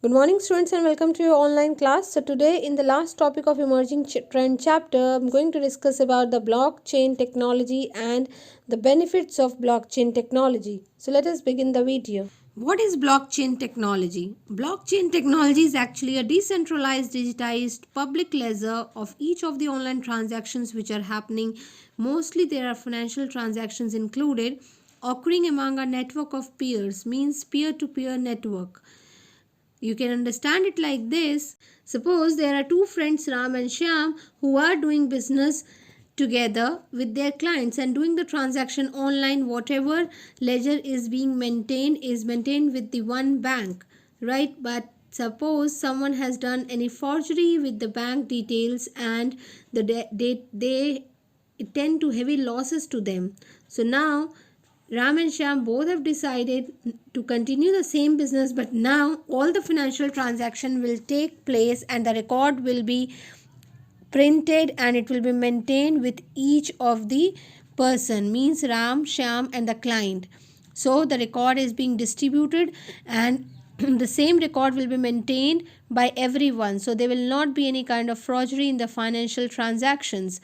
Good morning students and welcome to your online class. So today in the last topic of emerging trend chapter, I'm going to discuss about the blockchain technology and the benefits of blockchain technology. So let us begin the video. What is blockchain technology? Blockchain technology is actually a decentralized digitized public ledger of each of the online transactions which are happening. Mostly there are financial transactions included occurring among a network of peers, means peer-to-peer network. You can understand it like this. Suppose there are two friends Ram and Shyam who are doing business together with their clients and doing the transaction online. Whatever ledger is maintained with the one bank, right? But suppose someone has done any forgery with the bank details and they tend to heavy losses to them. So now Ram and Shyam both have decided to continue the same business, but now all the financial transaction will take place and the record will be printed and it will be maintained with each of the person, means Ram, Shyam and the client. So the record is being distributed and the same record will be maintained by everyone. So there will not be any kind of forgery in the financial transactions.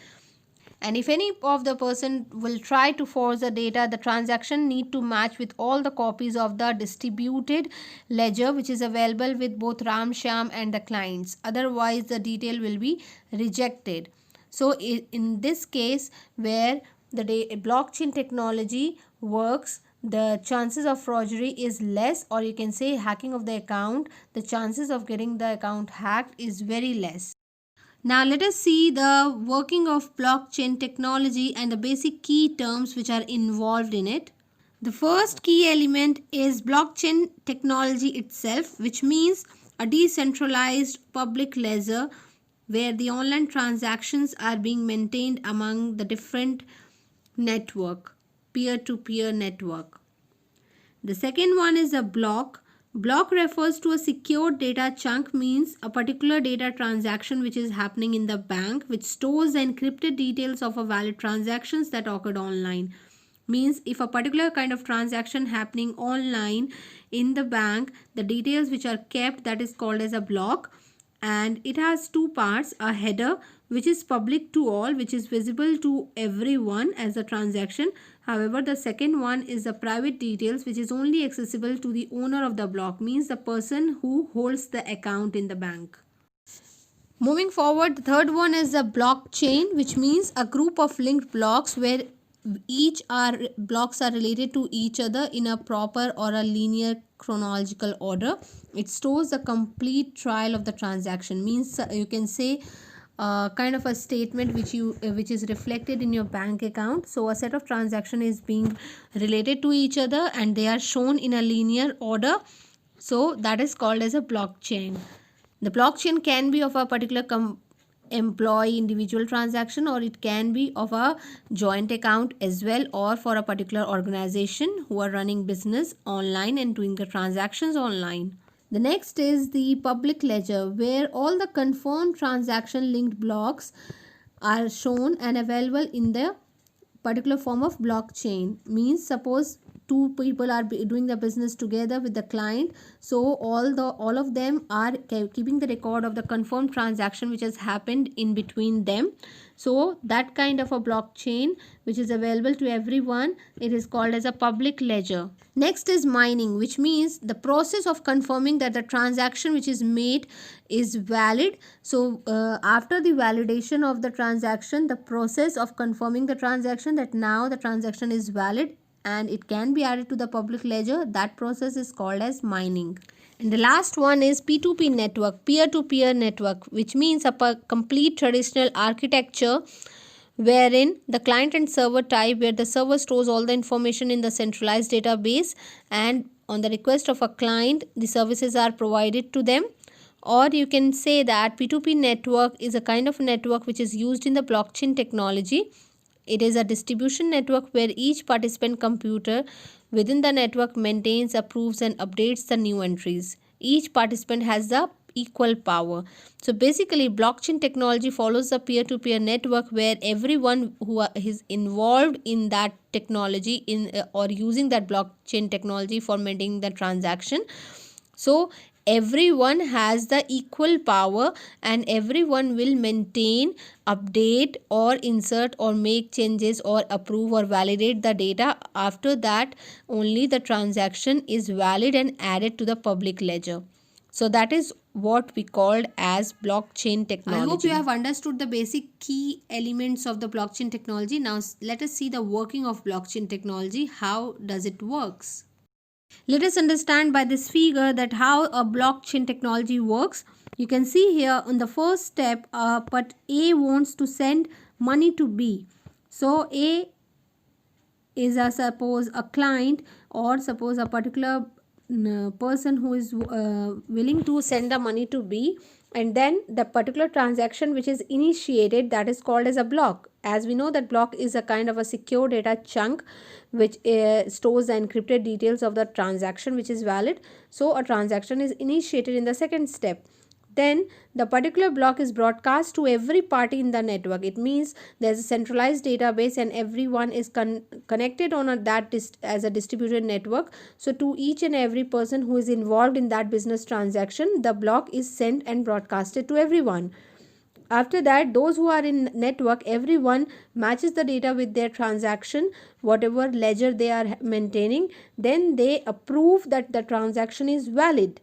And if any of the person will try to forge the data, the transaction need to match with all the copies of the distributed ledger which is available with both Ram, Shyam and the clients. Otherwise the detail will be rejected. So in this case where the blockchain technology works, the chances of forgery is less, or you can say hacking of the account, the chances of getting the account hacked is very less. Now let us see the working of blockchain technology and the basic key terms which are involved in it. The first key element is blockchain technology itself, which means a decentralized public ledger where the online transactions are being maintained among the different network, peer-to-peer network. The second one is a block. Block refers to a secured data chunk, means a particular data transaction which is happening in the bank which stores the encrypted details of a valid transactions that occurred online. Means if a particular kind of transaction happening online in the bank, the details which are kept, that is called as a block. And it has two parts: a header which is public to all, which is visible to everyone as a transaction. However, the second one is the private details which is only accessible to the owner of the block, means the person who holds the account in the bank. Moving forward, the third one is a blockchain, which means a group of linked blocks where blocks are related to each other in a proper or a linear chronological order. It stores the complete trail of the transaction, means you can say kind of a statement which is reflected in your bank account. So a set of transaction is being related to each other and they are shown in a linear order. So that is called as a blockchain. The blockchain can be of a particular employee individual transaction, or it can be of a joint account as well, or for a particular organization who are running business online and doing the transactions online. The next is the public ledger, where all the confirmed transaction linked blocks are shown and available in the particular form of blockchain. Means suppose two people are doing the business together with the client, so all of them are keeping the record of the confirmed transaction which has happened in between them. So that kind of a blockchain which is available to everyone, it is called as a public ledger. Next is mining, which means the process of confirming that the transaction which is made is valid. So after the validation of the transaction, the process of confirming the transaction that now the transaction is valid and it can be added to the public ledger, that process is called as mining. And the last one is P2P network, peer-to-peer network, which means a complete traditional architecture wherein the client and server type, where the server stores all the information in the centralized database and on the request of a client the services are provided to them. Or you can say that P2P network is a kind of network which is used in the blockchain technology. It is a distribution network where each participant computer within the network maintains, approves and updates the new entries. Each participant has the equal power. So basically blockchain technology follows the peer-to-peer network where everyone who is involved in that technology or using that blockchain technology for maintaining the transaction. So everyone has the equal power, and everyone will maintain, update or insert or make changes or approve or validate the data. After that only the transaction is valid and added to the public ledger. So that is what we called as blockchain technology. I hope you have understood the basic key elements of the blockchain technology. Now let us see the working of blockchain technology. How does it works? Let us understand by this figure that how a blockchain technology works. You can see here on the first step, but A wants to send money to B. So A is suppose a client, or suppose a particular person who is willing to send the money to B, and then the particular transaction which is initiated, that is called as a block. As we know that block is a kind of a secure data chunk which stores the encrypted details of the transaction which is valid. So a transaction is initiated in the second step. Then the particular block is broadcast to every party in the network. It means there's a centralized database and everyone is connected on as a distributed network. So to each and every person who is involved in that business transaction, the block is sent and broadcasted to everyone. After that, those who are in network, everyone matches the data with their transaction, whatever ledger they are maintaining. Then they approve that the transaction is valid.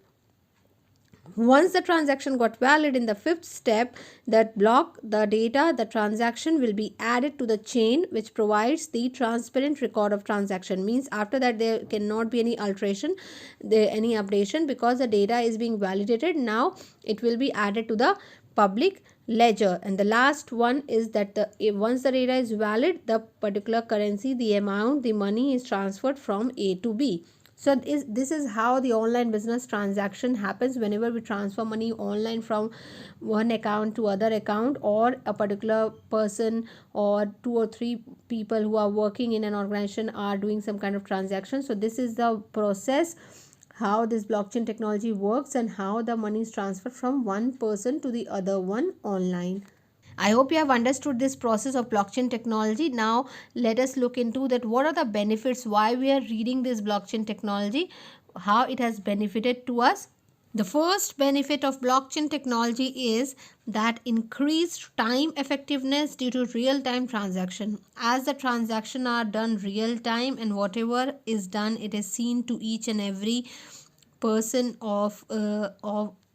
Once the transaction got valid in the fifth step, that block, the data, the transaction will be added to the chain which provides the transparent record of transaction. Means after that there cannot be any alteration, any updation, because the data is being validated. Now it will be added to the public ledger. And the last one is that once the data is valid, the particular currency, the amount, the money is transferred from A to B. So this is how the online business transaction happens. Whenever we transfer money online from one account to other account, or a particular person or two or three people who are working in an organization are doing some kind of transaction. So this is the process how this blockchain technology works and how the money is transferred from one person to the other one online. I hope you have understood this process of blockchain technology. Now let us look into that what are the benefits, why we are reading this blockchain technology, how it has benefited to us. The first benefit of blockchain technology is that increased time effectiveness due to real-time transaction. As the transaction are done real time, and whatever is done, it is seen to each and every person of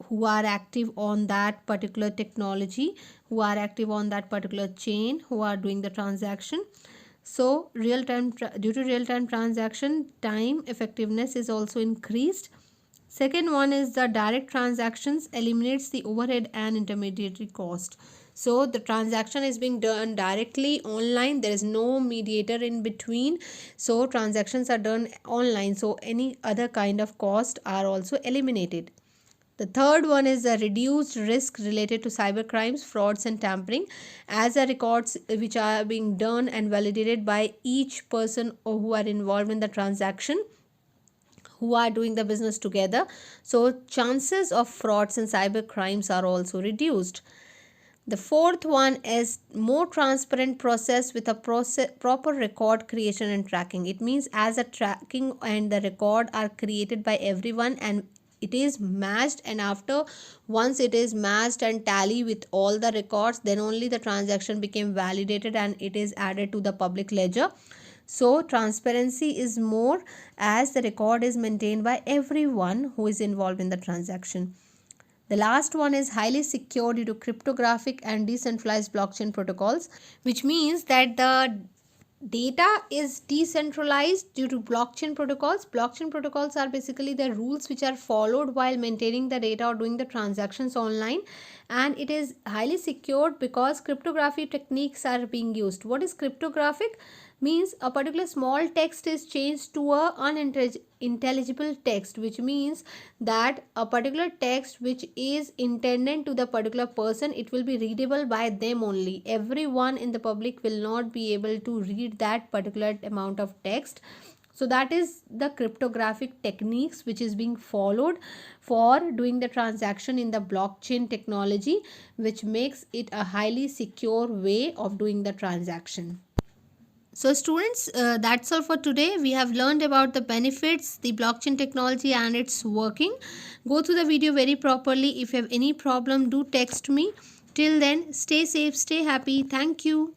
who are active on that particular technology, who are active on that particular chain, who are doing the transaction. So due to real time transaction, time effectiveness is also increased. Second one is the direct transactions eliminates the overhead and intermediary cost. So the transaction is being done directly online. There is no mediator in between. So transactions are done online. So any other kind of cost are also eliminated. The third one is a reduced risk related to cyber crimes, frauds and tampering, as the records which are being done and validated by each person who are involved in the transaction, who are doing the business together. So chances of frauds and cyber crimes are also reduced. The fourth one is more transparent process with a proper record creation and tracking. It means as a tracking and the record are created by everyone, and it is matched, and after once it is matched and tally with all the records, then only the transaction became validated and it is added to the public ledger. So transparency is more as the record is maintained by everyone who is involved in the transaction. The last one is highly secure due to cryptographic and decentralized blockchain protocols, which means that the data is decentralized due to blockchain protocols. Blockchain protocols are basically the rules which are followed while maintaining the data or doing the transactions online, and it is highly secured because cryptography techniques are being used. What is cryptographic? Means a particular small text is changed to a unintelligible text, which means that a particular text which is intended to the particular person, it will be readable by them only. Everyone in the public will not be able to read that particular amount of text. So that is the cryptographic techniques which is being followed for doing the transaction in the blockchain technology, which makes it a highly secure way of doing the transaction. So students, that's all for today. We have learned about the benefits, the blockchain technology and its working. Go through the video very properly. If you have any problem, do text me. Till then, stay safe, stay happy. Thank you.